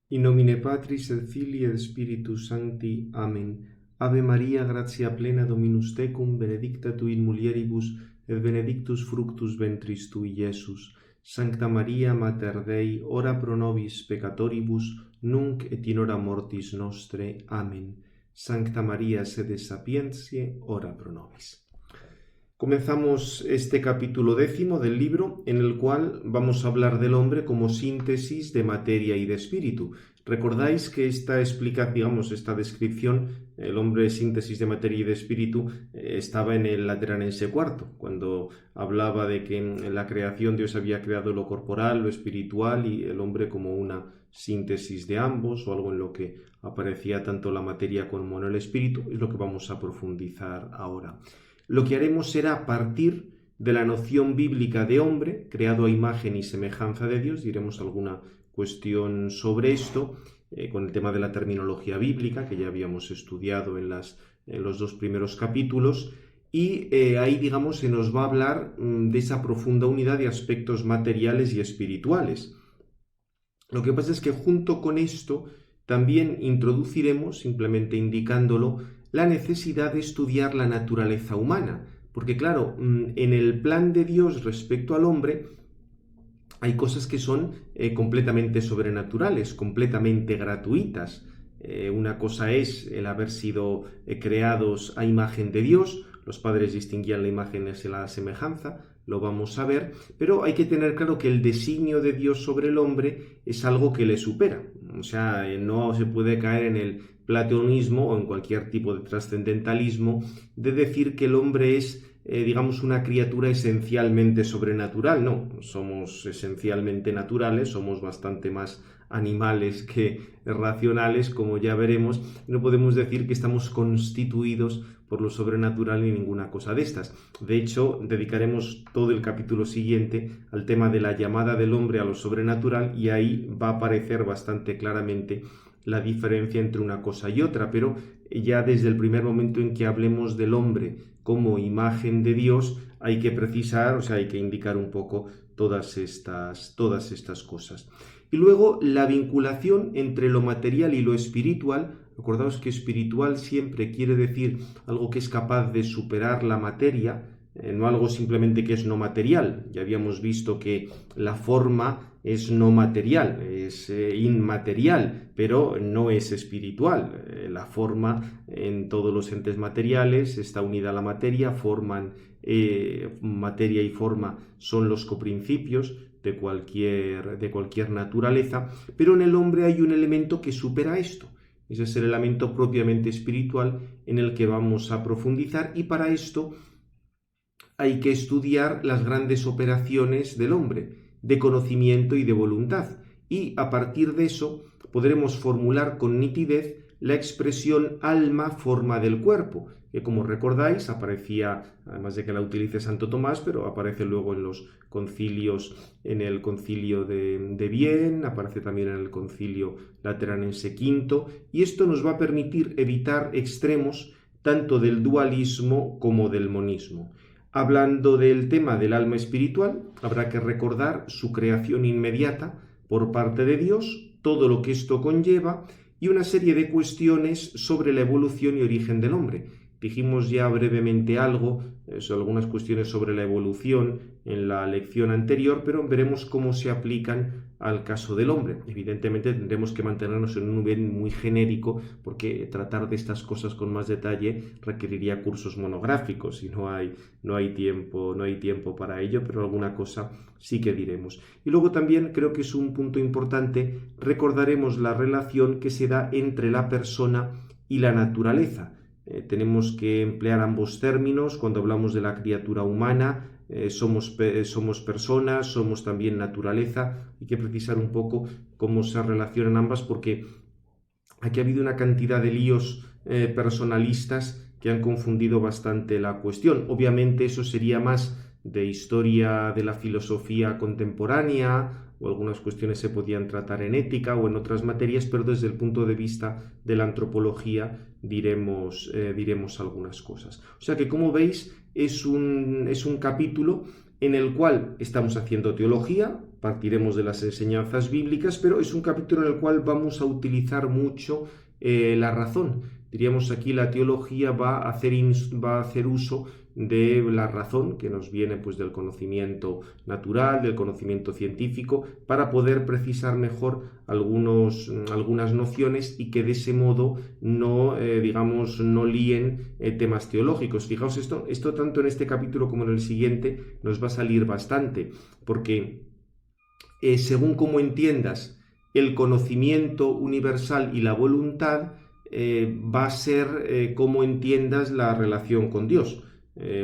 In nomine Patris et Filii et Spiritus Sancti. Amen. Ave Maria, gratia plena, Dominus tecum, benedicta tu in mulieribus, et benedictus fructus ventris tui, Iesus. Sancta Maria, Mater Dei, ora pro nobis peccatoribus, nunc et in hora mortis nostre. Amen. Sancta Maria, sede sapientiae, ora pro nobis. Comenzamos este capítulo 10 del libro, en el cual vamos a hablar del hombre como síntesis de materia y de espíritu. Recordáis que esta descripción, el hombre síntesis de materia y de espíritu, estaba en el Lateranense IV, cuando hablaba de que en la creación Dios había creado lo corporal, lo espiritual y el hombre como una síntesis de ambos, o algo en lo que aparecía tanto la materia como en el espíritu. Es lo que vamos a profundizar ahora. Lo que haremos será partir de la noción bíblica de hombre, creado a imagen y semejanza de Dios. Diremos alguna cuestión sobre esto, con el tema de la terminología bíblica, que ya habíamos estudiado en los dos primeros capítulos, y ahí, se nos va a hablar de esa profunda unidad de aspectos materiales y espirituales. Lo que pasa es que junto con esto también introduciremos, simplemente indicándolo, la necesidad de estudiar la naturaleza humana, porque claro, en el plan de Dios respecto al hombre hay cosas que son completamente sobrenaturales, completamente gratuitas. Una cosa es el haber sido creados a imagen de Dios. Los padres distinguían la imagen y la semejanza, lo vamos a ver, pero hay que tener claro que el designio de Dios sobre el hombre es algo que le supera. O sea, no se puede caer en el platonismo o en cualquier tipo de trascendentalismo de decir que el hombre es, una criatura esencialmente sobrenatural. No, somos esencialmente naturales, somos bastante más animales que racionales, como ya veremos. No podemos decir que estamos constituidos por lo sobrenatural ni ninguna cosa de estas. De hecho, dedicaremos todo el capítulo siguiente al tema de la llamada del hombre a lo sobrenatural, y ahí va a aparecer bastante claramente la diferencia entre una cosa y otra, pero ya desde el primer momento en que hablemos del hombre como imagen de Dios, hay que precisar, hay que indicar un poco todas estas cosas. Y luego la vinculación entre lo material y lo espiritual. Recordaos que espiritual siempre quiere decir algo que es capaz de superar la materia, no algo simplemente que es no material. Ya habíamos visto que la forma es no material, es inmaterial, pero no es espiritual. La forma en todos los entes materiales está unida a la materia, materia y forma son los coprincipios de cualquier naturaleza, pero en el hombre hay un elemento que supera esto. Ese es el elemento propiamente espiritual en el que vamos a profundizar, y para esto hay que estudiar las grandes operaciones del hombre, de conocimiento y de voluntad, y a partir de eso podremos formular con nitidez la expresión alma, forma del cuerpo, que como recordáis aparecía, además de que la utilice Santo Tomás, pero aparece luego en los concilios, en el concilio de Vienne, aparece también en el concilio Lateranense V, y esto nos va a permitir evitar extremos tanto del dualismo como del monismo. Hablando del tema del alma espiritual, habrá que recordar su creación inmediata por parte de Dios, todo lo que esto conlleva, y una serie de cuestiones sobre la evolución y origen del hombre. Dijimos ya brevemente algo, algunas cuestiones sobre la evolución en la lección anterior, pero veremos cómo se aplican al caso del hombre. Evidentemente tendremos que mantenernos en un nivel muy genérico, porque tratar de estas cosas con más detalle requeriría cursos monográficos y no hay tiempo para ello, pero alguna cosa sí que diremos. Y luego también creo que es un punto importante, recordaremos la relación que se da entre la persona y la naturaleza. Tenemos que emplear ambos términos cuando hablamos de la criatura humana. Somos personas, somos también naturaleza. Hay que precisar un poco cómo se relacionan ambas, porque aquí ha habido una cantidad de líos personalistas que han confundido bastante la cuestión. Obviamente eso sería más de historia de la filosofía contemporánea, o algunas cuestiones se podían tratar en ética o en otras materias, pero desde el punto de vista de la antropología diremos algunas cosas. O sea que, como veis, es un capítulo en el cual estamos haciendo teología, partiremos de las enseñanzas bíblicas, pero es un capítulo en el cual vamos a utilizar mucho la razón. Diríamos aquí la teología va a hacer uso de la razón que nos viene pues del conocimiento natural, del conocimiento científico, para poder precisar mejor algunas nociones y que de ese modo no, no líen temas teológicos. Fijaos, esto tanto en este capítulo como en el siguiente nos va a salir bastante, porque según cómo entiendas el conocimiento universal y la voluntad, va a ser cómo entiendas la relación con Dios.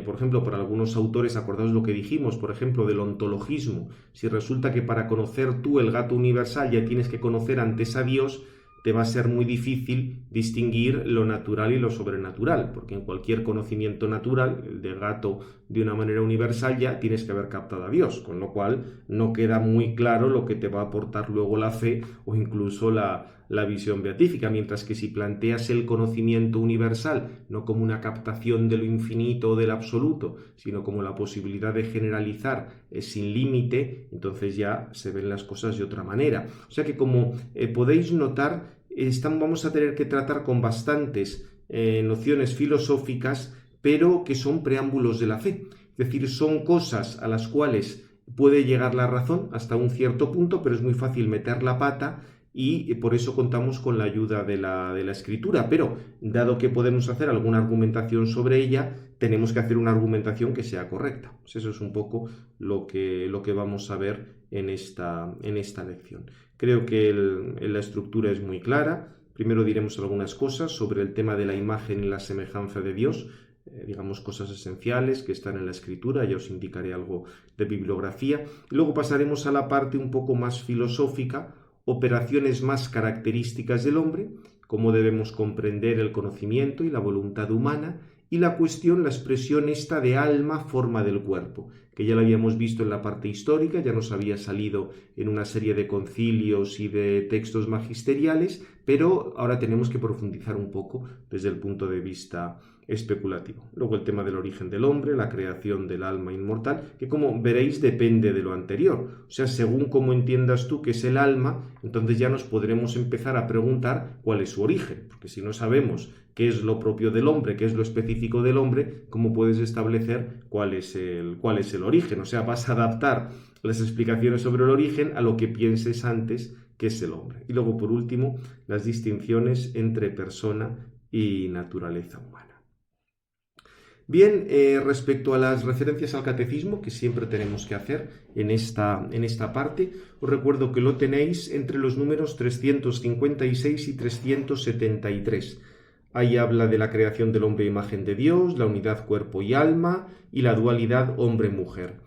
Por ejemplo, para algunos autores, acordaos lo que dijimos, por ejemplo, del ontologismo. Si resulta que para conocer tú el gato universal ya tienes que conocer antes a Dios, te va a ser muy difícil distinguir lo natural y lo sobrenatural, porque en cualquier conocimiento natural, el del gato de una manera universal, ya tienes que haber captado a Dios, con lo cual no queda muy claro lo que te va a aportar luego la fe o incluso la visión beatífica, mientras que si planteas el conocimiento universal no como una captación de lo infinito o del absoluto, sino como la posibilidad de generalizar sin límite, entonces ya se ven las cosas de otra manera. O sea que como podéis notar, vamos a tener que tratar con bastantes nociones filosóficas, pero que son preámbulos de la fe. Es decir, son cosas a las cuales puede llegar la razón hasta un cierto punto, pero es muy fácil meter la pata y por eso contamos con la ayuda de la escritura. Pero, dado que podemos hacer alguna argumentación sobre ella, tenemos que hacer una argumentación que sea correcta. Pues eso es un poco lo que vamos a ver en esta lección. Creo que la estructura es muy clara. Primero diremos algunas cosas sobre el tema de la imagen y la semejanza de Dios, digamos cosas esenciales que están en la escritura, ya os indicaré algo de bibliografía. Luego pasaremos a la parte un poco más filosófica, operaciones más características del hombre, cómo debemos comprender el conocimiento y la voluntad humana, y la expresión esta de alma, forma del cuerpo, que ya lo habíamos visto en la parte histórica, ya nos había salido en una serie de concilios y de textos magisteriales, pero ahora tenemos que profundizar un poco desde el punto de vista especulativo. Luego el tema del origen del hombre, la creación del alma inmortal, que como veréis depende de lo anterior. O sea, según cómo entiendas tú qué es el alma, entonces ya nos podremos empezar a preguntar cuál es su origen, porque si no sabemos qué es lo propio del hombre, qué es lo específico del hombre, ¿cómo puedes establecer cuál es el origen? O sea, vas a adaptar las explicaciones sobre el origen a lo que pienses antes que es el hombre. Y luego, por último, las distinciones entre persona y naturaleza humana. Bien, respecto a las referencias al catecismo, que siempre tenemos que hacer en esta parte, os recuerdo que lo tenéis entre los números 356 y 373. Ahí habla de la creación del hombre a imagen de Dios, la unidad cuerpo y alma y la dualidad hombre-mujer.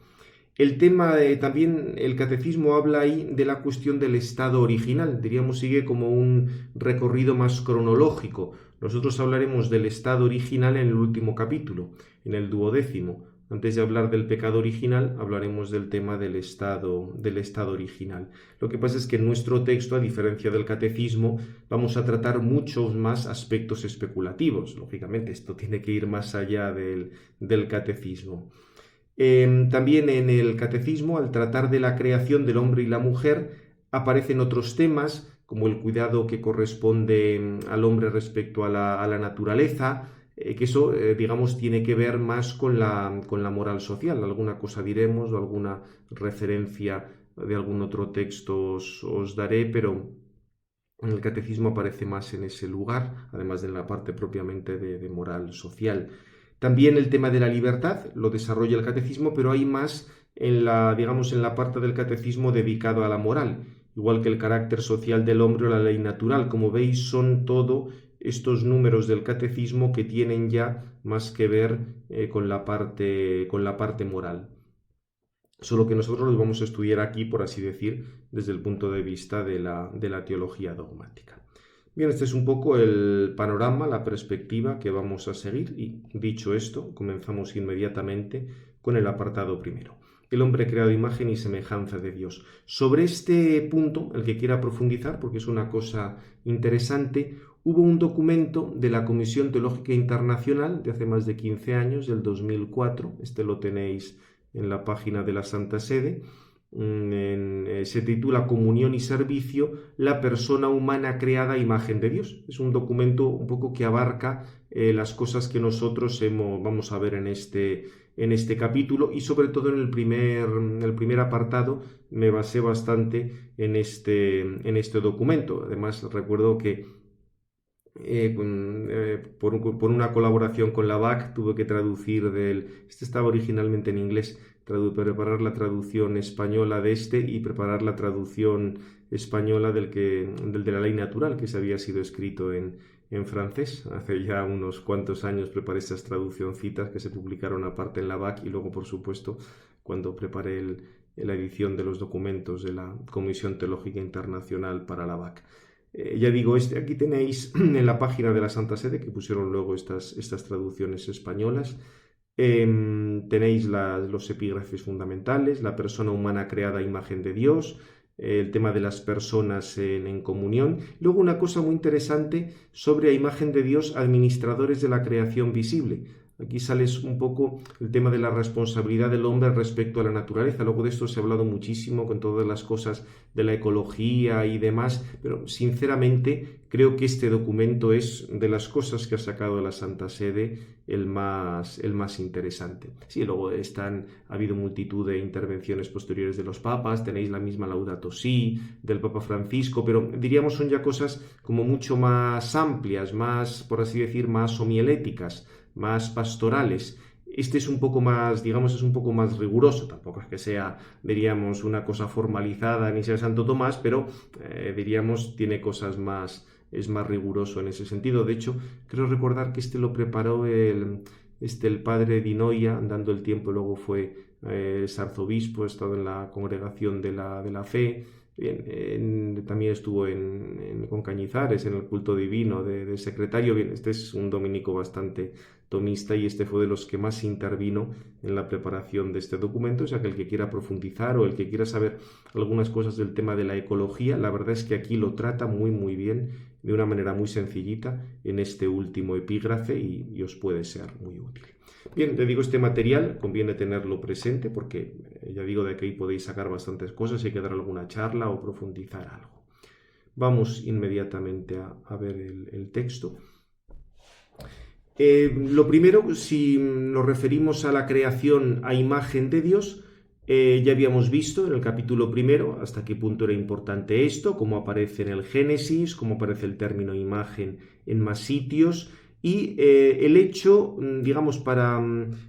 El tema también, el catecismo habla ahí de la cuestión del estado original, diríamos sigue como un recorrido más cronológico. Nosotros hablaremos del estado original en el último capítulo, en el 12º. Antes de hablar del pecado original, hablaremos del tema del estado original. Lo que pasa es que en nuestro texto, a diferencia del catecismo, vamos a tratar muchos más aspectos especulativos. Lógicamente, esto tiene que ir más allá del catecismo. También en el catecismo, al tratar de la creación del hombre y la mujer, aparecen otros temas, como el cuidado que corresponde al hombre respecto a la naturaleza, que eso, digamos, tiene que ver más con la moral social. Alguna cosa diremos o alguna referencia de algún otro texto os daré, pero en el catecismo aparece más en ese lugar, además de en la parte propiamente de moral social. También el tema de la libertad lo desarrolla el catecismo, pero hay más en la parte del catecismo dedicado a la moral, igual que el carácter social del hombre o la ley natural. Como veis, son todo estos números del catecismo que tienen ya más que ver con la parte moral. Solo que nosotros los vamos a estudiar aquí, por así decir, desde el punto de vista de la teología dogmática. Bien, este es un poco el panorama, la perspectiva que vamos a seguir y, dicho esto, comenzamos inmediatamente con el apartado primero. El hombre creado a imagen y semejanza de Dios. Sobre este punto, el que quiera profundizar, porque es una cosa interesante, hubo un documento de la Comisión Teológica Internacional de hace más de 15 años, del 2004, este lo tenéis en la página de la Santa Sede. Se titula Comunión y Servicio, la persona humana creada a imagen de Dios. Es un documento un poco que abarca las cosas que nosotros vamos a ver en este capítulo, y sobre todo en el primer apartado me basé bastante en este documento. Además, recuerdo que por una colaboración con la BAC tuve que traducir este estaba originalmente en inglés, preparar la traducción española de y preparar la traducción española del de la Ley Natural, que se había sido escrito en francés. Hace ya unos cuantos años preparé estas traduccioncitas que se publicaron aparte en la BAC, y luego, por supuesto, cuando preparé la edición de los documentos de la Comisión Teológica Internacional para la BAC. Ya digo, aquí tenéis en la página de la Santa Sede, que pusieron luego estas traducciones españolas, tenéis los epígrafes fundamentales, la persona humana creada a imagen de Dios, el tema de las personas en comunión. Luego una cosa muy interesante sobre a imagen de Dios, administradores de la creación visible. Aquí sale un poco el tema de la responsabilidad del hombre respecto a la naturaleza. Luego de esto se ha hablado muchísimo con todas las cosas de la ecología y demás, pero sinceramente creo que este documento es de las cosas que ha sacado la Santa Sede el más interesante. Sí, luego ha habido multitud de intervenciones posteriores de los papas, tenéis la misma Laudato Si del Papa Francisco, pero diríamos son ya cosas como mucho más amplias, más, por así decir, más homieléticas, más pastorales. Este es un poco más, digamos, es un poco más riguroso. Tampoco es que sea, diríamos, una cosa formalizada ni sea Santo Tomás, pero diríamos, tiene cosas más, es más riguroso en ese sentido. De hecho, creo recordar que lo preparó el padre Di Noia, andando el tiempo, luego fue arzobispo, ha estado en la Congregación de la Fe. Bien, también estuvo con Cañizares en el culto divino de secretario. Bien, este es un dominico bastante tomista, y este fue de los que más intervino en la preparación de este documento. O sea, que el que quiera profundizar o el que quiera saber algunas cosas del tema de la ecología, la verdad es que aquí lo trata muy muy bien, de una manera muy sencillita, en este último epígrafe, y os puede ser muy útil. Bien, te digo, este material conviene tenerlo presente porque, ya digo, de aquí podéis sacar bastantes cosas si hay que dar alguna charla o profundizar algo. Vamos inmediatamente a ver el texto. Lo primero, si nos referimos a la creación a imagen de Dios, ya habíamos visto en el capítulo primero hasta qué punto era importante esto, cómo aparece en el Génesis, cómo aparece el término imagen en más sitios. Y el hecho, digamos,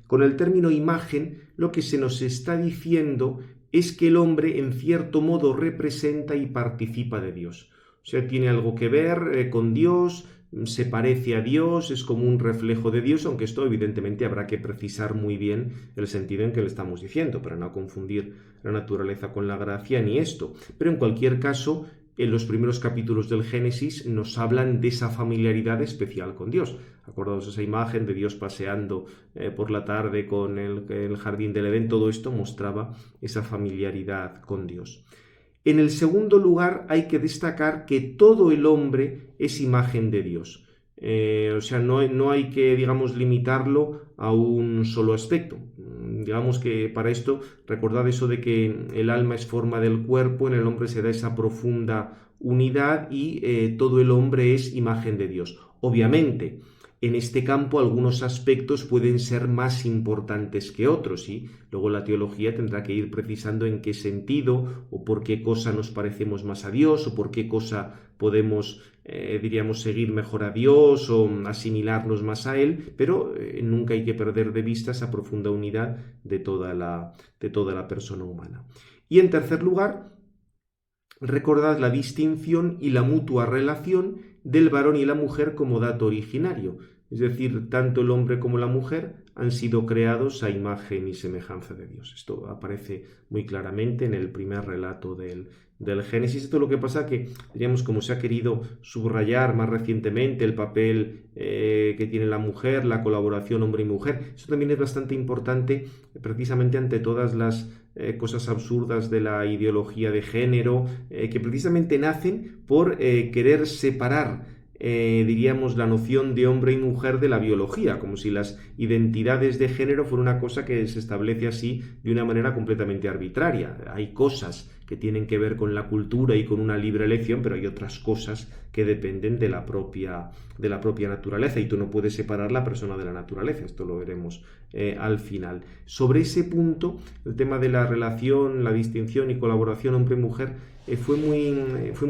con el término imagen, lo que se nos está diciendo es que el hombre en cierto modo representa y participa de Dios. O sea, tiene algo que ver con Dios, se parece a Dios, es como un reflejo de Dios, aunque esto evidentemente habrá que precisar muy bien el sentido en que le estamos diciendo, para no confundir la naturaleza con la gracia ni esto. Pero en cualquier caso, en los primeros capítulos del Génesis nos hablan de esa familiaridad especial con Dios. Acordaos esa imagen de Dios paseando por la tarde con el jardín del Edén. Todo esto mostraba esa familiaridad con Dios. En el segundo lugar, hay que destacar que todo el hombre es imagen de Dios. O sea, no hay que, digamos, limitarlo a un solo aspecto. Digamos que para esto, recordad eso de que el alma es forma del cuerpo, en el hombre se da esa profunda unidad, y todo el hombre es imagen de Dios. Obviamente, en este campo algunos aspectos pueden ser más importantes que otros, y luego la teología tendrá que ir precisando en qué sentido o por qué cosa nos parecemos más a Dios, o por qué cosa podemos, diríamos, seguir mejor a Dios o asimilarnos más a Él, pero nunca hay que perder de vista esa profunda unidad de toda la persona humana. Y en tercer lugar, recordad la distinción y la mutua relación del varón y la mujer como dato originario, es decir, tanto el hombre como la mujer han sido creados a imagen y semejanza de Dios. Esto aparece muy claramente en el primer relato del Génesis. Esto es lo que pasa que, diríamos, como se ha querido subrayar más recientemente el papel que tiene la mujer, la colaboración hombre y mujer. Eso también es bastante importante, precisamente ante todas las cosas absurdas de la ideología de género, que precisamente nacen por querer separar diríamos, la noción de hombre y mujer de la biología, como si las identidades de género fuera una cosa que se establece así de una manera completamente arbitraria. Hay cosas que tienen que ver con la cultura y con una libre elección, pero hay otras cosas que dependen de la propia naturaleza, y tú no puedes separar la persona de la naturaleza. Esto lo veremos al final. Sobre ese punto, el tema de la relación, la distinción y colaboración hombre-mujer fue muy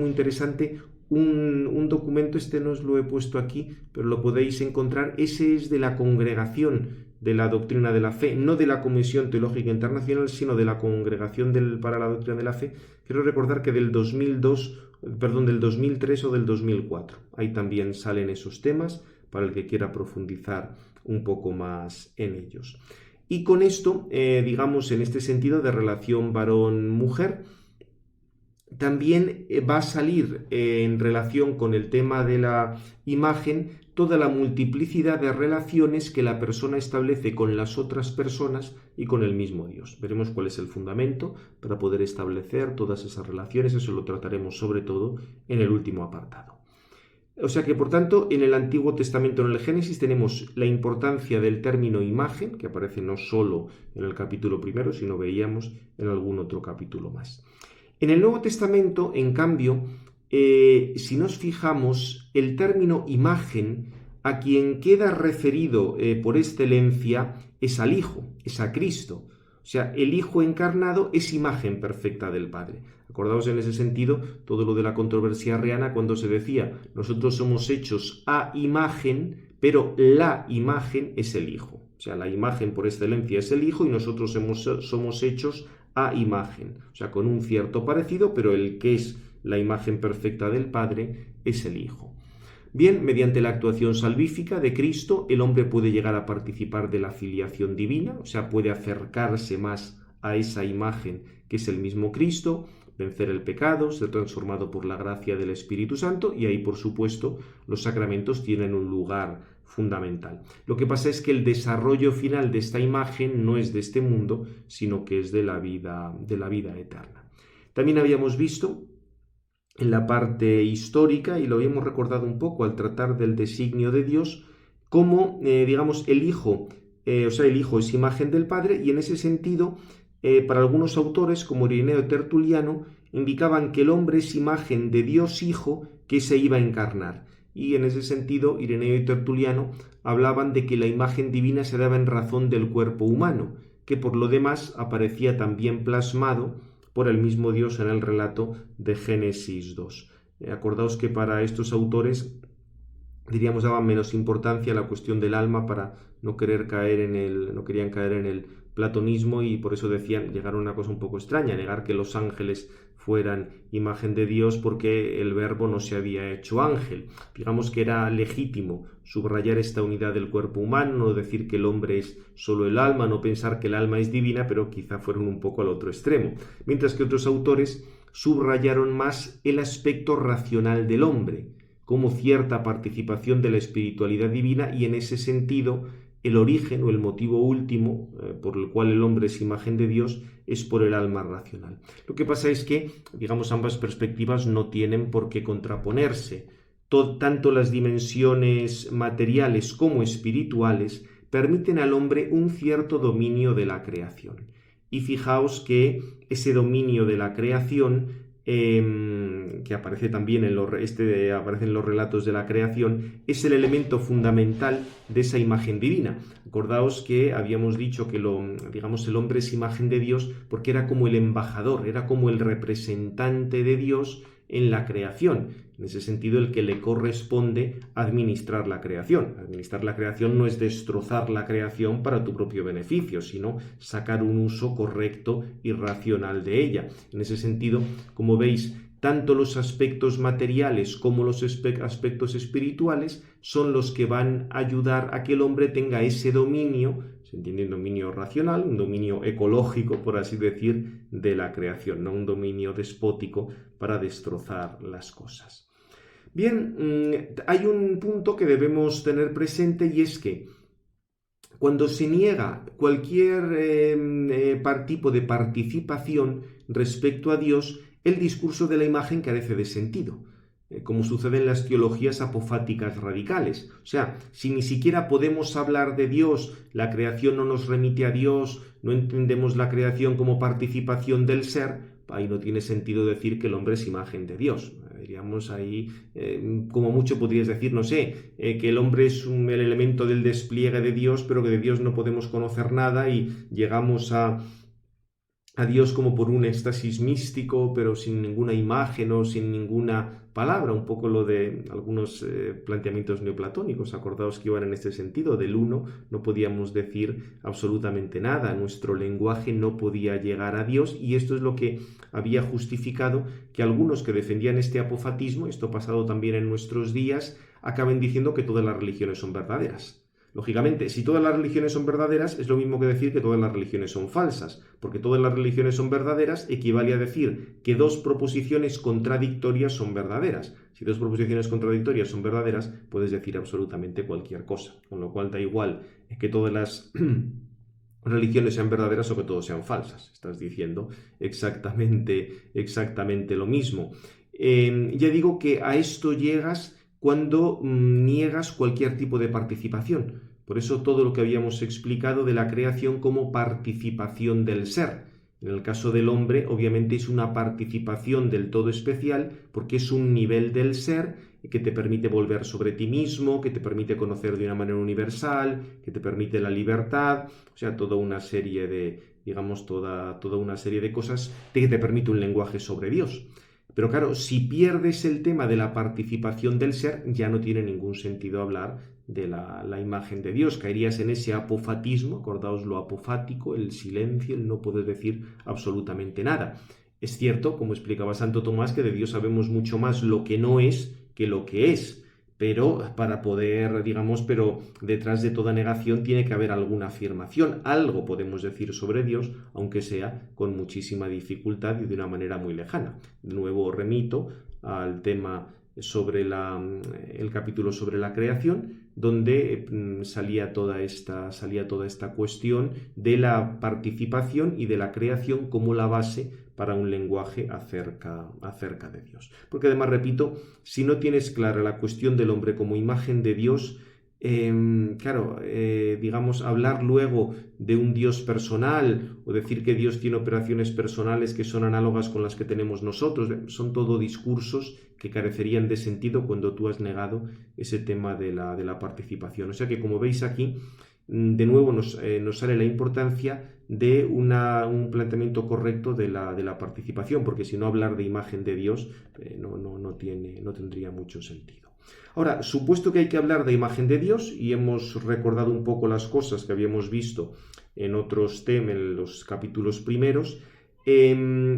interesante. Un documento, este no os lo he puesto aquí, pero lo podéis encontrar. Ese es de la Congregación de la Doctrina de la Fe, no de la Comisión Teológica Internacional, sino de la Congregación para la Doctrina de la Fe. Quiero recordar que del 2003 o del 2004. Ahí también salen esos temas para el que quiera profundizar un poco más en ellos. Y con esto, digamos, en este sentido de relación varón-mujer, también va a salir en relación con el tema de la imagen toda la multiplicidad de relaciones que la persona establece con las otras personas y con el mismo Dios. Veremos cuál es el fundamento para poder establecer todas esas relaciones. Eso lo trataremos sobre todo en el último apartado. O sea que, por tanto, en el Antiguo Testamento, en el Génesis, tenemos la importancia del término imagen, que aparece no solo en el capítulo primero, sino veíamos en algún otro capítulo más. En el Nuevo Testamento, en cambio, si nos fijamos, el término imagen a quien queda referido por excelencia es al Hijo, es a Cristo. O sea, el Hijo encarnado es imagen perfecta del Padre. Acordaos en ese sentido todo lo de la controversia arriana cuando se decía, nosotros somos hechos a imagen, pero la imagen es el Hijo. O sea, la imagen por excelencia es el Hijo y nosotros somos hechos a imagen. O sea, con un cierto parecido, pero el que es la imagen perfecta del Padre es el Hijo. Bien, mediante la actuación salvífica de Cristo, el hombre puede llegar a participar de la filiación divina, o sea, puede acercarse más a esa imagen que es el mismo Cristo, vencer el pecado, ser transformado por la gracia del Espíritu Santo, y ahí, por supuesto, los sacramentos tienen un lugar fundamental. Lo que pasa es que el desarrollo final de esta imagen no es de este mundo, sino que es de la vida eterna. También habíamos visto en la parte histórica, y lo habíamos recordado un poco al tratar del designio de Dios, cómo, digamos, el Hijo es imagen del Padre, y en ese sentido, para algunos autores, como Ireneo y Tertuliano, indicaban que el hombre es imagen de Dios Hijo que se iba a encarnar. Y en ese sentido, Ireneo y Tertuliano hablaban de que la imagen divina se daba en razón del cuerpo humano, que por lo demás aparecía también plasmado por el mismo Dios en el relato de Génesis 2. Acordaos que para estos autores, diríamos, daban menos importancia a la cuestión del alma para no querían caer en el platonismo, y por eso decían, llegaron a una cosa un poco extraña, negar que los ángeles fueran imagen de Dios porque el verbo no se había hecho ángel. Digamos que era legítimo subrayar esta unidad del cuerpo humano, no decir que el hombre es solo el alma, no pensar que el alma es divina, pero quizá fueron un poco al otro extremo. Mientras que otros autores subrayaron más el aspecto racional del hombre, como cierta participación de la espiritualidad divina, y en ese sentido el origen o el motivo último por el cual el hombre es imagen de Dios es por el alma racional. Lo que pasa es que, digamos, ambas perspectivas no tienen por qué contraponerse. Tanto las dimensiones materiales como espirituales permiten al hombre un cierto dominio de la creación. Y fijaos que ese dominio de la creación, que aparece también aparece en los relatos de la creación, es el elemento fundamental de esa imagen divina. Acordaos que habíamos dicho que el hombre es imagen de Dios porque era como el embajador, era como el representante de Dios en la creación. En ese sentido, el que le corresponde administrar la creación. Administrar la creación no es destrozar la creación para tu propio beneficio, sino sacar un uso correcto y racional de ella. En ese sentido, como veis, tanto los aspectos materiales como los aspectos espirituales son los que van a ayudar a que el hombre tenga ese dominio, se entiende un dominio racional, un dominio ecológico, por así decir, de la creación, no un dominio despótico para destrozar las cosas. Bien, hay un punto que debemos tener presente, y es que cuando se niega cualquier tipo de participación respecto a Dios, el discurso de la imagen carece de sentido. como sucede en las teologías apofáticas radicales. O sea, si ni siquiera podemos hablar de Dios, la creación no nos remite a Dios, no entendemos la creación como participación del ser, ahí no tiene sentido decir que el hombre es imagen de Dios. Diríamos ahí, como mucho podrías decir, no sé, que el hombre es el elemento del despliegue de Dios, pero que de Dios no podemos conocer nada y llegamos a Dios como por un éxtasis místico, pero sin ninguna imagen o sin ninguna palabra, un poco lo de algunos planteamientos neoplatónicos, acordaos que iban en este sentido, del uno no podíamos decir absolutamente nada, nuestro lenguaje no podía llegar a Dios, y esto es lo que había justificado que algunos que defendían este apofatismo, esto pasado también en nuestros días, acaben diciendo que todas las religiones son verdaderas. Lógicamente, si todas las religiones son verdaderas, es lo mismo que decir que todas las religiones son falsas, porque todas las religiones son verdaderas equivale a decir que dos proposiciones contradictorias son verdaderas. Si dos proposiciones contradictorias son verdaderas, puedes decir absolutamente cualquier cosa, con lo cual da igual que todas las religiones sean verdaderas o que todas sean falsas. Estás diciendo exactamente lo mismo. Ya digo que a esto llegas cuando niegas cualquier tipo de participación. Por eso todo lo que habíamos explicado de la creación como participación del ser. En el caso del hombre, obviamente es una participación del todo especial porque es un nivel del ser que te permite volver sobre ti mismo, que te permite conocer de una manera universal, que te permite la libertad, o sea, toda una serie de, digamos, toda una serie de cosas que te permite un lenguaje sobre Dios. Pero claro, si pierdes el tema de la participación del ser, ya no tiene ningún sentido hablar de la imagen de Dios. Caerías en ese apofatismo, acordaos lo apofático, el silencio, el no poder decir absolutamente nada. Es cierto, como explicaba Santo Tomás, que de Dios sabemos mucho más lo que no es que lo que es. Pero para poder, digamos, pero detrás de toda negación tiene que haber alguna afirmación. Algo podemos decir sobre Dios, aunque sea con muchísima dificultad y de una manera muy lejana. De nuevo remito al tema sobre el capítulo sobre la creación, donde salía toda esta cuestión de la participación y de la creación como la base para un lenguaje acerca de Dios. Porque además, repito, si no tienes clara la cuestión del hombre como imagen de Dios, digamos, hablar luego de un Dios personal o decir que Dios tiene operaciones personales que son análogas con las que tenemos nosotros, son todo discursos que carecerían de sentido cuando tú has negado ese tema de la participación. O sea que, como veis aquí, de nuevo nos sale la importancia de un planteamiento correcto de la participación, porque si no, hablar de imagen de Dios no tendría mucho sentido. Ahora, supuesto que hay que hablar de imagen de Dios y hemos recordado un poco las cosas que habíamos visto en otros temas, en los capítulos primeros,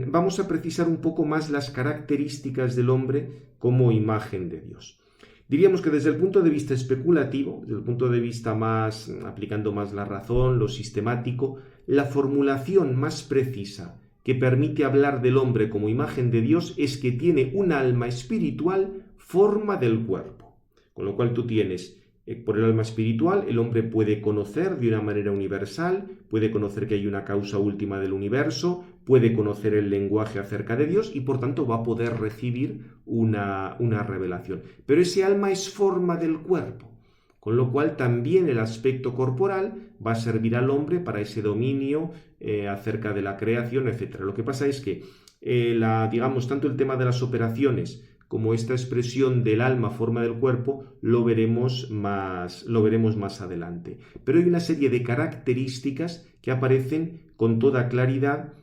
vamos a precisar un poco más las características del hombre como imagen de Dios. Diríamos que desde el punto de vista especulativo, desde el punto de vista más, aplicando más la razón, lo sistemático, la formulación más precisa que permite hablar del hombre como imagen de Dios es que tiene un alma espiritual forma del cuerpo. Con lo cual tú tienes, por el alma espiritual, el hombre puede conocer de una manera universal, puede conocer que hay una causa última del universo, puede conocer el lenguaje acerca de Dios y por tanto va a poder recibir una revelación. Pero ese alma es forma del cuerpo, con lo cual también el aspecto corporal va a servir al hombre para ese dominio acerca de la creación, etc. Lo que pasa es que, digamos, tanto el tema de las operaciones como esta expresión del alma forma del cuerpo lo veremos más adelante. Pero hay una serie de características que aparecen con toda claridad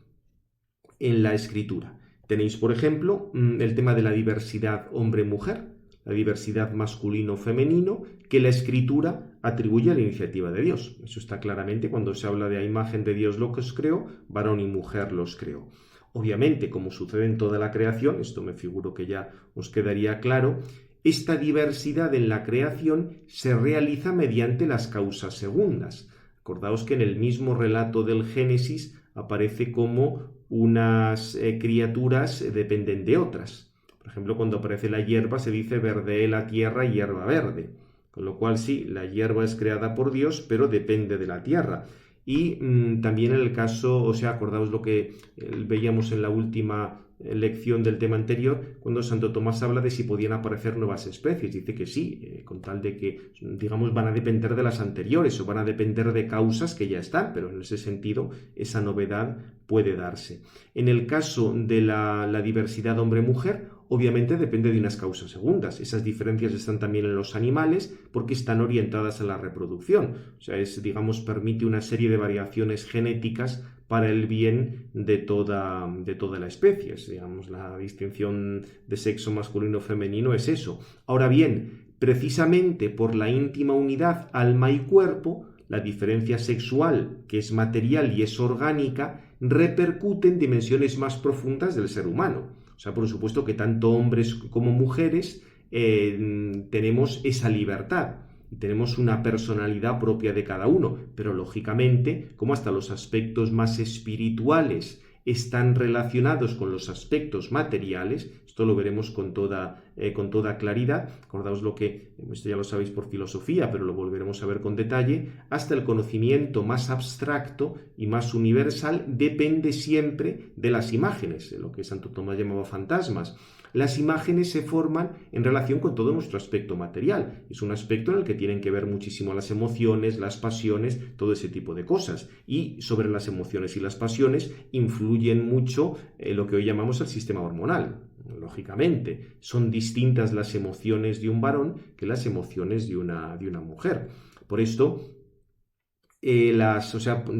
en la Escritura. Tenéis, por ejemplo, el tema de la diversidad hombre-mujer, la diversidad masculino-femenino, que la Escritura atribuye a la iniciativa de Dios. Eso está claramente cuando se habla de la imagen de Dios los creó, varón y mujer los creó. Obviamente, como sucede en toda la creación, esto me figuro que ya os quedaría claro, esta diversidad en la creación se realiza mediante las causas segundas. Acordaos que en el mismo relato del Génesis aparece como unas criaturas dependen de otras. Por ejemplo, cuando aparece la hierba se dice verdee la tierra, hierba verde. Con lo cual sí, la hierba es creada por Dios, pero depende de la tierra. Y también en el caso, o sea, acordaos lo que veíamos en la última lección del tema anterior, cuando Santo Tomás habla de si podían aparecer nuevas especies. Dice que sí, con tal de que, digamos, van a depender de las anteriores o van a depender de causas que ya están, pero en ese sentido esa novedad puede darse. En el caso de la diversidad hombre-mujer, obviamente depende de unas causas segundas. Esas diferencias están también en los animales porque están orientadas a la reproducción. O sea, digamos, permite una serie de variaciones genéticas para el bien de toda la especie. Digamos, la distinción de sexo masculino o femenino es eso. Ahora bien, precisamente por la íntima unidad alma y cuerpo, la diferencia sexual, que es material y es orgánica, repercute en dimensiones más profundas del ser humano. O sea, por supuesto que tanto hombres como mujeres tenemos esa libertad y tenemos una personalidad propia de cada uno, pero lógicamente, como hasta los aspectos más espirituales están relacionados con los aspectos materiales, esto lo veremos con toda claridad. Acordaos esto ya lo sabéis por filosofía, pero lo volveremos a ver con detalle, hasta el conocimiento más abstracto y más universal depende siempre de las imágenes, de lo que Santo Tomás llamaba fantasmas. Las imágenes se forman en relación con todo nuestro aspecto material. Es un aspecto en el que tienen que ver muchísimo las emociones, las pasiones, todo ese tipo de cosas. Y sobre las emociones y las pasiones influyen mucho lo que hoy llamamos el sistema hormonal. Lógicamente, son distintas las emociones de un varón que las emociones de una mujer. Por esto,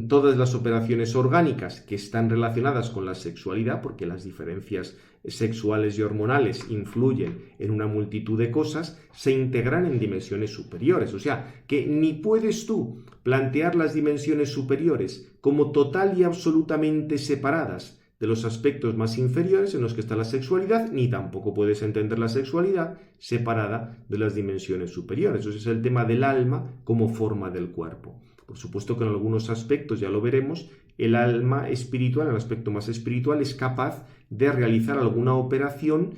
todas las operaciones orgánicas que están relacionadas con la sexualidad, porque las diferencias sexuales y hormonales influyen en una multitud de cosas, se integran en dimensiones superiores. O sea, que ni puedes tú plantear las dimensiones superiores como total y absolutamente separadas de los aspectos más inferiores en los que está la sexualidad, ni tampoco puedes entender la sexualidad separada de las dimensiones superiores. Ese es el tema del alma como forma del cuerpo. Por supuesto que en algunos aspectos, ya lo veremos, el alma espiritual, el aspecto más espiritual, es capaz de realizar alguna operación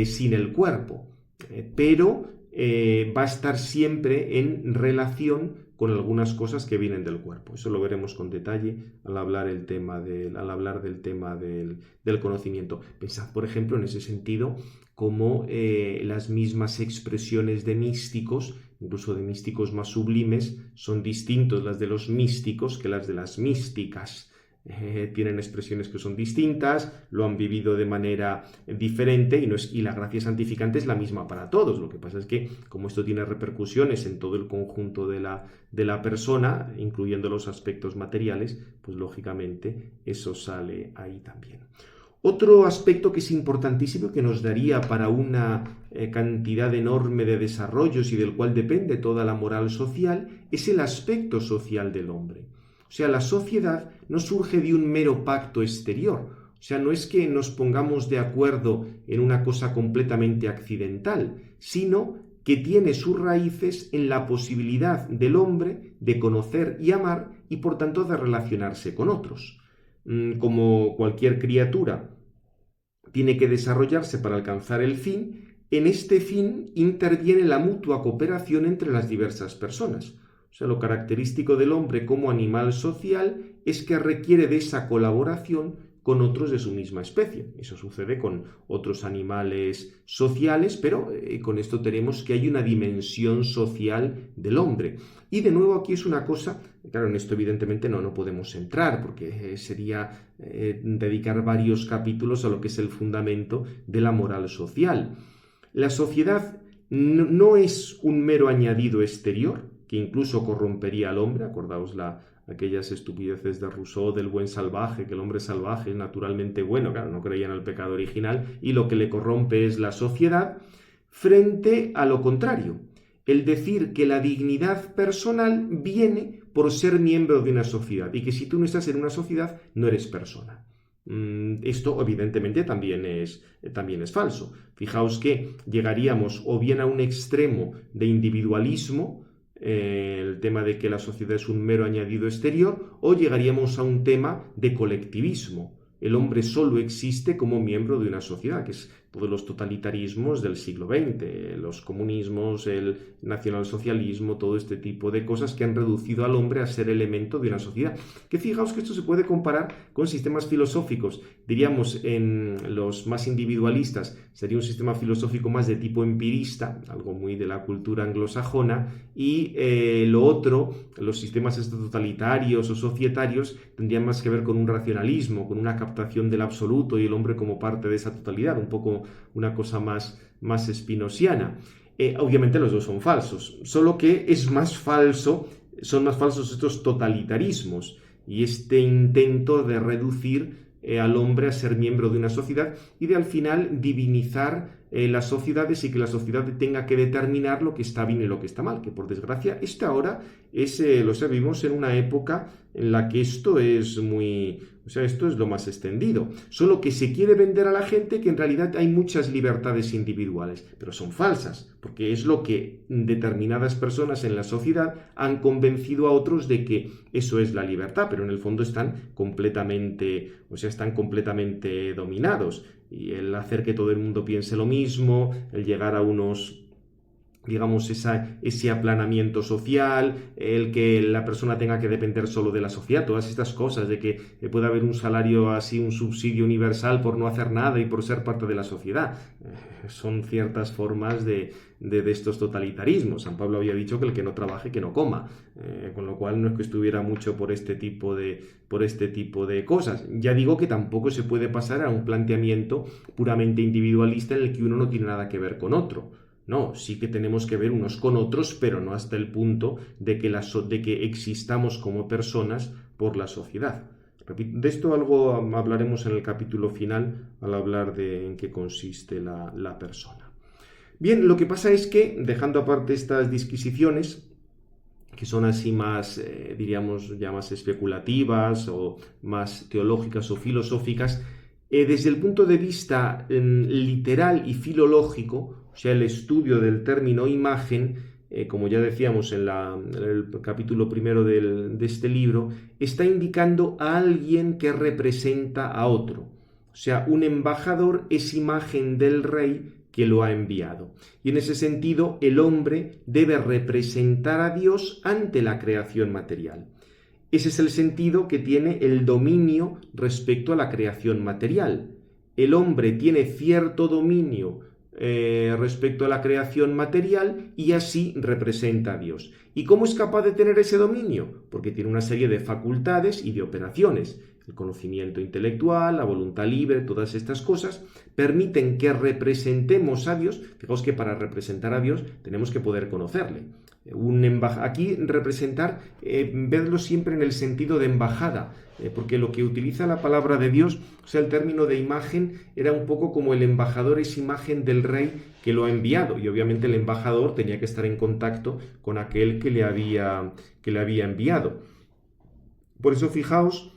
sin el cuerpo, pero va a estar siempre en relación con algunas cosas que vienen del cuerpo. Eso lo veremos con detalle al hablar del tema del conocimiento. Pensad, por ejemplo, en ese sentido, cómo las mismas expresiones de místicos, incluso de místicos más sublimes, son distintos las de los místicos que las de las místicas. Tienen expresiones que son distintas, lo han vivido de manera diferente y la gracia santificante es la misma para todos. Lo que pasa es que, como esto tiene repercusiones en todo el conjunto de la persona, incluyendo los aspectos materiales, pues lógicamente eso sale ahí también. Otro aspecto que es importantísimo, que nos daría para una cantidad enorme de desarrollos y del cual depende toda la moral social, es el aspecto social del hombre. O sea, la sociedad no surge de un mero pacto exterior. O sea, no es que nos pongamos de acuerdo en una cosa completamente accidental, sino que tiene sus raíces en la posibilidad del hombre de conocer y amar y, por tanto, de relacionarse con otros. Como cualquier criatura tiene que desarrollarse para alcanzar el fin, en este fin interviene la mutua cooperación entre las diversas personas. O sea, lo característico del hombre como animal social es que requiere de esa colaboración con otros de su misma especie. Eso sucede con otros animales sociales, pero con esto tenemos que hay una dimensión social del hombre. Y de nuevo aquí es una cosa, claro, en esto evidentemente no podemos entrar, porque sería dedicar varios capítulos a lo que es el fundamento de la moral social. La sociedad no es un mero añadido exterior, que incluso corrompería al hombre. Acordaos aquellas estupideces de Rousseau del buen salvaje, que el hombre salvaje es naturalmente bueno, claro, no creían en el pecado original, y lo que le corrompe es la sociedad, frente a lo contrario, el decir que la dignidad personal viene por ser miembro de una sociedad, y que si tú no estás en una sociedad, no eres persona. Esto evidentemente también es falso. Fijaos que llegaríamos o bien a un extremo de individualismo, el tema de que la sociedad es un mero añadido exterior, o llegaríamos a un tema de colectivismo. El hombre solo existe como miembro de una sociedad, que es todos los totalitarismos del siglo XX, los comunismos, el nacionalsocialismo, todo este tipo de cosas que han reducido al hombre a ser elemento de una sociedad. Que fijaos que esto se puede comparar con sistemas filosóficos. Diríamos, en los más individualistas sería un sistema filosófico más de tipo empirista, algo muy de la cultura anglosajona, y lo otro, los sistemas totalitarios o societarios, tendrían más que ver con un racionalismo, con una captación del absoluto y el hombre como parte de esa totalidad, un poco una cosa más spinosiana. Obviamente los dos son falsos, solo que son más falsos estos totalitarismos y este intento de reducir al hombre a ser miembro de una sociedad y de al final divinizar las sociedades y que la sociedad tenga que determinar lo que está bien y lo que está mal, que por desgracia ahora vivimos en una época en la que esto es esto es lo más extendido, solo que se quiere vender a la gente que en realidad hay muchas libertades individuales, pero son falsas, porque es lo que determinadas personas en la sociedad han convencido a otros de que eso es la libertad, pero en el fondo están completamente dominados. Y el hacer que todo el mundo piense lo mismo, el llegar a ese aplanamiento social, el que la persona tenga que depender solo de la sociedad, todas estas cosas de que pueda haber un salario así, un subsidio universal por no hacer nada y por ser parte de la sociedad. Son ciertas formas de estos totalitarismos. San Pablo había dicho que el que no trabaje, que no coma, con lo cual no es que estuviera mucho por este tipo de cosas. Ya digo que tampoco se puede pasar a un planteamiento puramente individualista en el que uno no tiene nada que ver con otro. No, sí que tenemos que ver unos con otros, pero no hasta el punto de que existamos como personas por la sociedad. De esto algo hablaremos en el capítulo final al hablar de en qué consiste la persona. Bien, lo que pasa es que, dejando aparte estas disquisiciones, que son así más, diríamos, ya más especulativas o más teológicas o filosóficas, desde el punto de vista literal y filológico, o sea, el estudio del término imagen, como ya decíamos en el capítulo primero de este libro, está indicando a alguien que representa a otro. O sea, un embajador es imagen del rey que lo ha enviado. Y en ese sentido, el hombre debe representar a Dios ante la creación material. Ese es el sentido que tiene el dominio respecto a la creación material. El hombre tiene cierto dominio respecto a la creación material y así representa a Dios. ¿Y cómo es capaz de tener ese dominio? Porque tiene una serie de facultades y de operaciones. El conocimiento intelectual, la voluntad libre, todas estas cosas permiten que representemos a Dios. Fijaos que para representar a Dios tenemos que poder conocerle. Aquí representar, vedlo siempre en el sentido de embajada, porque lo que utiliza la palabra de Dios, o sea, el término de imagen, era un poco como el embajador es imagen del rey que lo ha enviado, y obviamente el embajador tenía que estar en contacto con aquel que le había enviado. Por eso, fijaos,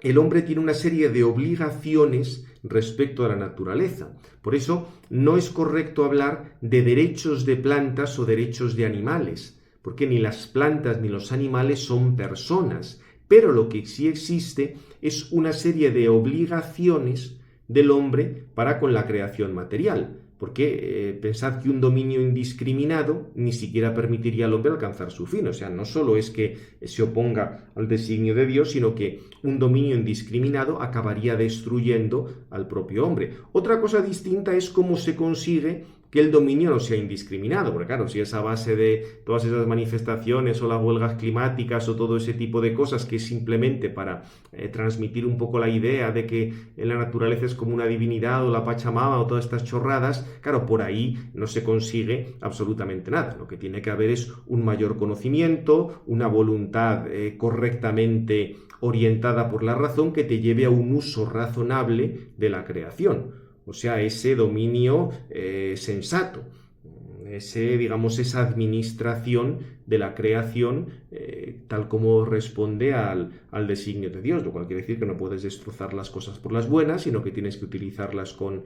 el hombre tiene una serie de obligaciones respecto a la naturaleza. Por eso no es correcto hablar de derechos de plantas o derechos de animales, porque ni las plantas ni los animales son personas, pero lo que sí existe es una serie de obligaciones del hombre para con la creación material. Porque pensad que un dominio indiscriminado ni siquiera permitiría al hombre alcanzar su fin. O sea, no solo es que se oponga al designio de Dios, sino que un dominio indiscriminado acabaría destruyendo al propio hombre. Otra cosa distinta es cómo se consigue que el dominio no sea indiscriminado, porque claro, si es a base de todas esas manifestaciones o las huelgas climáticas o todo ese tipo de cosas que es simplemente para transmitir un poco la idea de que la naturaleza es como una divinidad o la Pachamama o todas estas chorradas, claro, por ahí no se consigue absolutamente nada. Lo que tiene que haber es un mayor conocimiento, una voluntad correctamente orientada por la razón que te lleve a un uso razonable de la creación. O sea, ese dominio sensato, esa administración de la creación tal como responde al designio de Dios, lo cual quiere decir que no puedes destrozar las cosas por las buenas, sino que tienes que utilizarlas con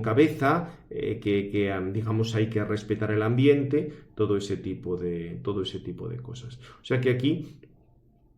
cabeza, digamos hay que respetar el ambiente, todo ese tipo de cosas. O sea que aquí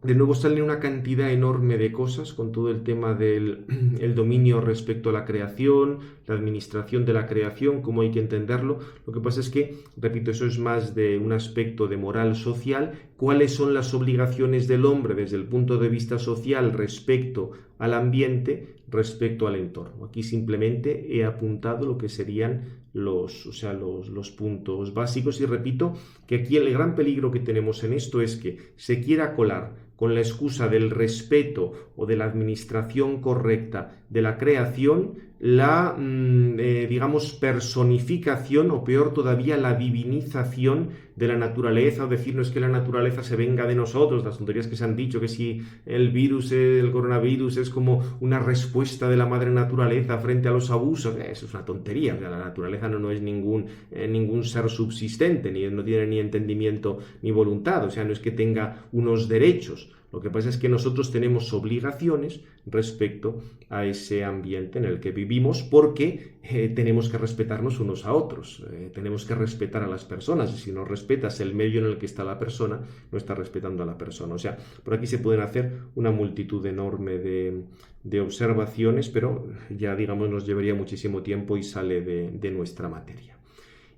De nuevo sale una cantidad enorme de cosas con todo el tema del el dominio respecto a la creación, la administración de la creación, cómo hay que entenderlo. Lo que pasa es que, repito, eso es más de un aspecto de moral social. ¿Cuáles son las obligaciones del hombre desde el punto de vista social respecto al ambiente, respecto al entorno? Aquí simplemente he apuntado lo que serían los puntos básicos y repito que aquí el gran peligro que tenemos en esto es que se quiera colar con la excusa del respeto o de la administración correcta de la creación, la, digamos, personificación o peor todavía, la divinización de la naturaleza, o decir, no es que la naturaleza se venga de nosotros, las tonterías que se han dicho, que si el coronavirus es como una respuesta de la madre naturaleza frente a los abusos, eso es una tontería, o sea, la naturaleza no es ningún ser subsistente, no tiene ni entendimiento ni voluntad, o sea, no es que tenga unos derechos. Lo que pasa es que nosotros tenemos obligaciones respecto a ese ambiente en el que vivimos porque tenemos que respetarnos unos a otros, tenemos que respetar a las personas y si no respetas el medio en el que está la persona, no estás respetando a la persona. O sea, por aquí se pueden hacer una multitud enorme de observaciones, pero ya digamos nos llevaría muchísimo tiempo y sale de nuestra materia.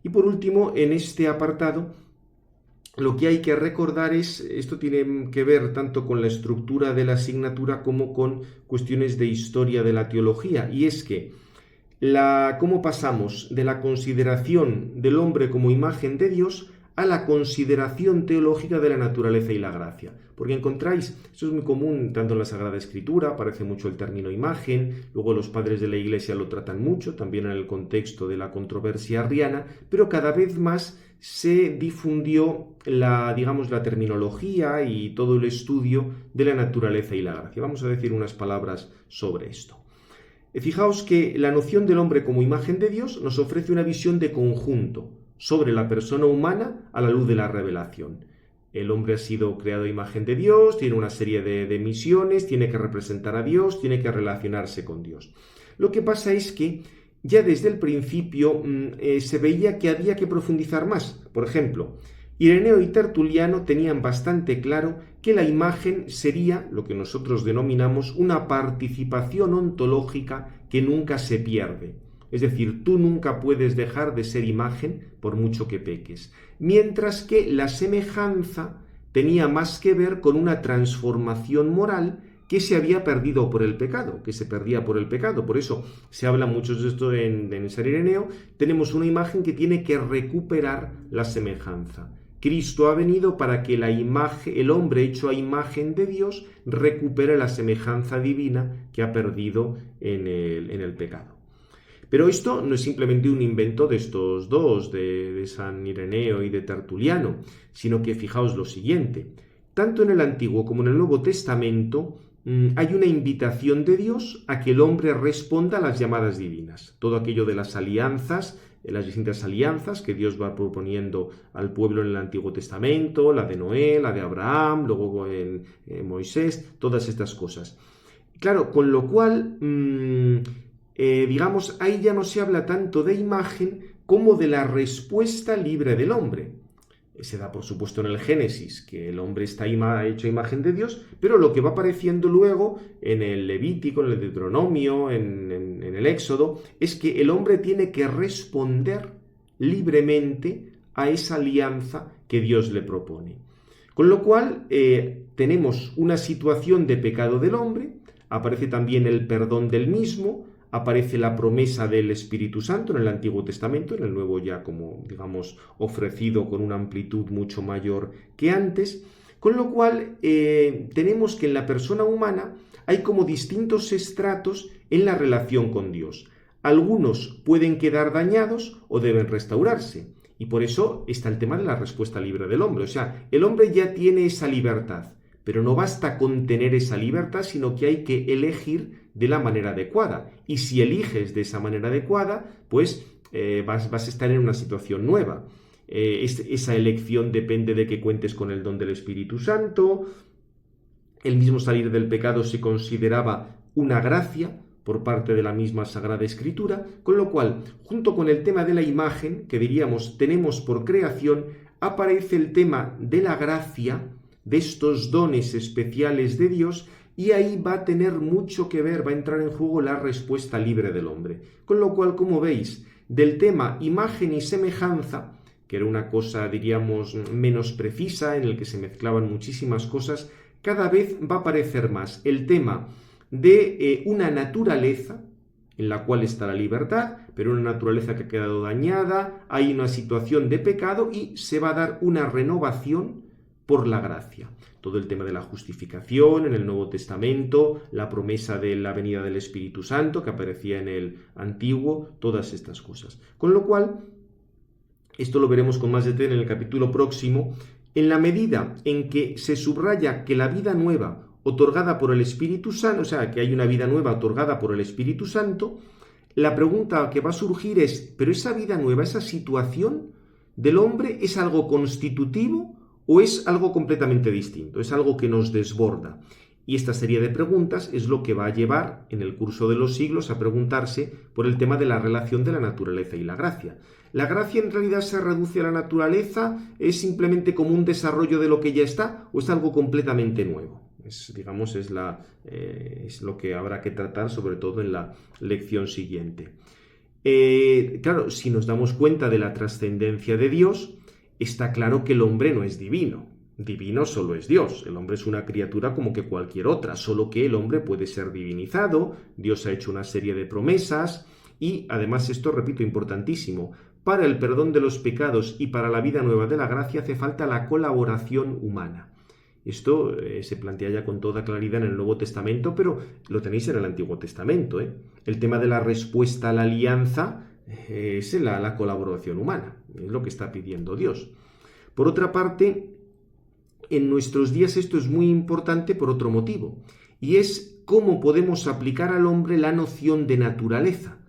Y por último, en este apartado, lo que hay que recordar es, esto tiene que ver tanto con la estructura de la asignatura como con cuestiones de historia de la teología, y es que cómo pasamos de la consideración del hombre como imagen de Dios a la consideración teológica de la naturaleza y la gracia. Porque encontráis, eso es muy común tanto en la Sagrada Escritura, aparece mucho el término imagen, luego los padres de la Iglesia lo tratan mucho, también en el contexto de la controversia arriana, pero cada vez más se difundió la terminología y todo el estudio de la naturaleza y la gracia. Vamos a decir unas palabras sobre esto. Fijaos que la noción del hombre como imagen de Dios nos ofrece una visión de conjunto sobre la persona humana a la luz de la revelación. El hombre ha sido creado a imagen de Dios, tiene una serie de misiones, tiene que representar a Dios, tiene que relacionarse con Dios. Lo que pasa es que ya desde el principio se veía que había que profundizar más. Por ejemplo, Ireneo y Tertuliano tenían bastante claro que la imagen sería lo que nosotros denominamos una participación ontológica que nunca se pierde. Es decir, tú nunca puedes dejar de ser imagen por mucho que peques. Mientras que la semejanza tenía más que ver con una transformación moral que se había perdido por el pecado, que se perdía por el pecado. Por eso se habla mucho de esto en San Ireneo. Tenemos una imagen que tiene que recuperar la semejanza. Cristo ha venido para que el hombre hecho a imagen de Dios recupere la semejanza divina que ha perdido en el pecado. Pero esto no es simplemente un invento de estos dos, de San Ireneo y de Tertuliano, sino que fijaos lo siguiente. Tanto en el Antiguo como en el Nuevo Testamento hay una invitación de Dios a que el hombre responda a las llamadas divinas. Todo aquello de las alianzas, las distintas alianzas que Dios va proponiendo al pueblo en el Antiguo Testamento, la de Noé, la de Abraham, luego en Moisés, todas estas cosas. Claro, con lo cual, ahí ya no se habla tanto de imagen como de la respuesta libre del hombre. Se da, por supuesto, en el Génesis, que el hombre está hecho a imagen de Dios, pero lo que va apareciendo luego en el Levítico, en el Deuteronomio, en el Éxodo, es que el hombre tiene que responder libremente a esa alianza que Dios le propone. Con lo cual, tenemos una situación de pecado del hombre, aparece también el perdón del mismo, aparece la promesa del Espíritu Santo en el Antiguo Testamento, en el Nuevo ya como, ofrecido con una amplitud mucho mayor que antes, con lo cual tenemos que en la persona humana hay como distintos estratos en la relación con Dios. Algunos pueden quedar dañados o deben restaurarse, y por eso está el tema de la respuesta libre del hombre. O sea, el hombre ya tiene esa libertad, pero no basta con tener esa libertad, sino que hay que elegir de la manera adecuada. Y si eliges de esa manera adecuada, pues vas a estar en una situación nueva. Esa elección depende de que cuentes con el don del Espíritu Santo. El mismo salir del pecado se consideraba una gracia por parte de la misma Sagrada Escritura, con lo cual, junto con el tema de la imagen, que diríamos tenemos por creación, aparece el tema de la gracia de estos dones especiales de Dios, y ahí va a tener mucho que ver, va a entrar en juego la respuesta libre del hombre. Con lo cual, como veis, del tema imagen y semejanza, que era una cosa, diríamos, menos precisa, en el que se mezclaban muchísimas cosas, cada vez va a aparecer más el tema de una naturaleza en la cual está la libertad, pero una naturaleza que ha quedado dañada, hay una situación de pecado y se va a dar una renovación por la gracia. Todo el tema de la justificación en el Nuevo Testamento, la promesa de la venida del Espíritu Santo que aparecía en el Antiguo, todas estas cosas. Con lo cual, esto lo veremos con más detalle en el capítulo próximo, en la medida en que se subraya que la vida nueva otorgada por el Espíritu Santo, o sea, que hay una vida nueva otorgada por el Espíritu Santo, la pregunta que va a surgir es, ¿pero esa vida nueva, esa situación del hombre es algo constitutivo o es algo completamente distinto? Es algo que nos desborda. Y esta serie de preguntas es lo que va a llevar en el curso de los siglos a preguntarse por el tema de la relación de la naturaleza y la gracia. ¿La gracia en realidad se reduce a la naturaleza? ¿Es simplemente como un desarrollo de lo que ya está? ¿O es algo completamente nuevo? Es lo que habrá que tratar, sobre todo en la lección siguiente. Claro, si nos damos cuenta de la trascendencia de Dios, está claro que el hombre no es divino. Divino solo es Dios. El hombre es una criatura como que cualquier otra, solo que el hombre puede ser divinizado. Dios ha hecho una serie de promesas y además esto, repito, importantísimo. Para el perdón de los pecados y para la vida nueva de la gracia hace falta la colaboración humana. Esto se plantea ya con toda claridad en el Nuevo Testamento, pero lo tenéis en el Antiguo Testamento. El tema de la respuesta a la alianza es la colaboración humana, es lo que está pidiendo Dios. Por otra parte, en nuestros días esto es muy importante por otro motivo, y es cómo podemos aplicar al hombre la noción de naturaleza.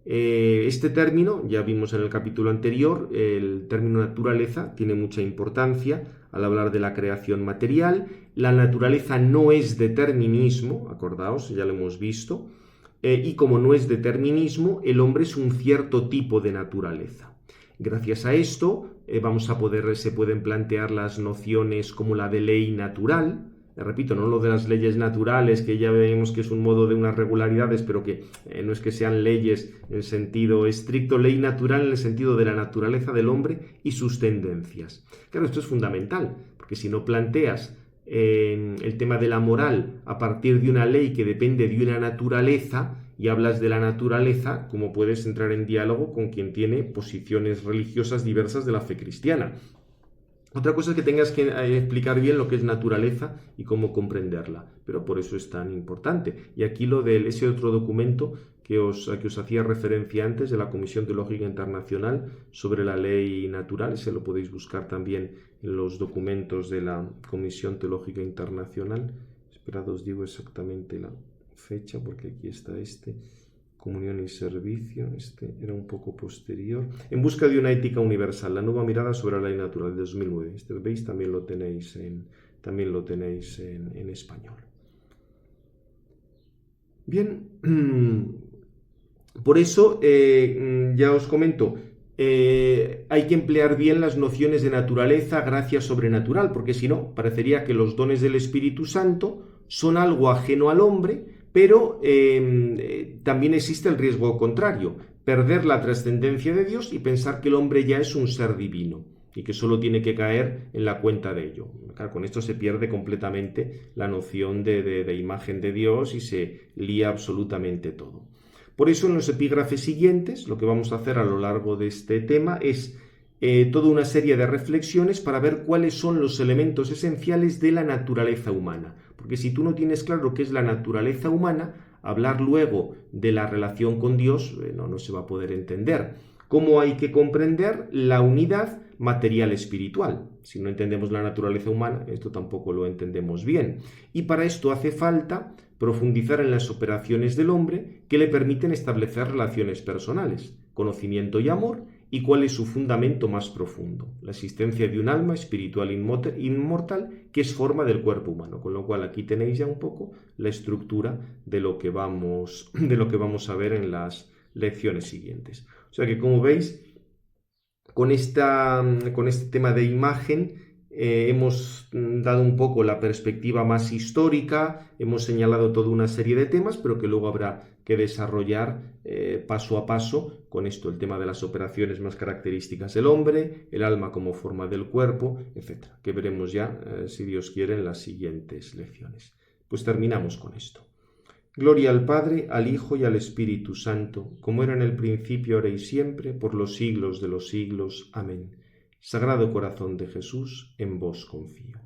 Este término, ya vimos en el capítulo anterior, el término naturaleza tiene mucha importancia al hablar de la creación material. La naturaleza no es determinismo, acordaos, ya lo hemos visto, y como no es determinismo, el hombre es un cierto tipo de naturaleza. Gracias a esto se pueden plantear las nociones como la de ley natural. Repito, no lo de las leyes naturales, que ya vemos que es un modo de unas regularidades, pero que no es que sean leyes en sentido estricto, ley natural en el sentido de la naturaleza del hombre y sus tendencias. Claro, esto es fundamental, porque si no planteas el tema de la moral a partir de una ley que depende de una naturaleza y hablas de la naturaleza, ¿cómo puedes entrar en diálogo con quien tiene posiciones religiosas diversas de la fe cristiana? Otra cosa es que tengas que explicar bien lo que es naturaleza y cómo comprenderla, pero por eso es tan importante. Y aquí ese otro documento a que os hacía referencia antes, de la Comisión Teológica Internacional sobre la ley natural, ese lo podéis buscar también en los documentos de la Comisión Teológica Internacional. Esperad, os digo exactamente la fecha, porque aquí está Comunión y servicio, era un poco posterior. En busca de una ética universal, la nueva mirada sobre la ley natural, de 2009. ¿Veis? También lo tenéis en español. Bien, por eso, ya os comento, hay que emplear bien las nociones de naturaleza, gracia, sobrenatural, porque si no, parecería que los dones del Espíritu Santo son algo ajeno al hombre, pero también existe el riesgo contrario, perder la trascendencia de Dios y pensar que el hombre ya es un ser divino y que solo tiene que caer en la cuenta de ello. Claro, con esto se pierde completamente la noción de imagen de Dios y se lía absolutamente todo. Por eso, en los epígrafes siguientes, lo que vamos a hacer a lo largo de este tema es toda una serie de reflexiones para ver cuáles son los elementos esenciales de la naturaleza humana. Porque si tú no tienes claro qué es la naturaleza humana, hablar luego de la relación con Dios no se va a poder entender. ¿Cómo hay que comprender la unidad material-espiritual? Si no entendemos la naturaleza humana, esto tampoco lo entendemos bien. Y para esto hace falta profundizar en las operaciones del hombre que le permiten establecer relaciones personales, conocimiento y amor, y cuál es su fundamento más profundo, la existencia de un alma espiritual inmortal que es forma del cuerpo humano, con lo cual aquí tenéis ya un poco la estructura de lo que vamos a ver en las lecciones siguientes. O sea que, como veis, con este tema de imagen Hemos dado un poco la perspectiva más histórica, hemos señalado toda una serie de temas, pero que luego habrá que desarrollar paso a paso con esto, el tema de las operaciones más características del hombre, el alma como forma del cuerpo, etc., que veremos ya, si Dios quiere, en las siguientes lecciones. Pues terminamos con esto. Gloria al Padre, al Hijo y al Espíritu Santo, como era en el principio, ahora y siempre, por los siglos de los siglos. Amén. Sagrado Corazón de Jesús, en vos confío.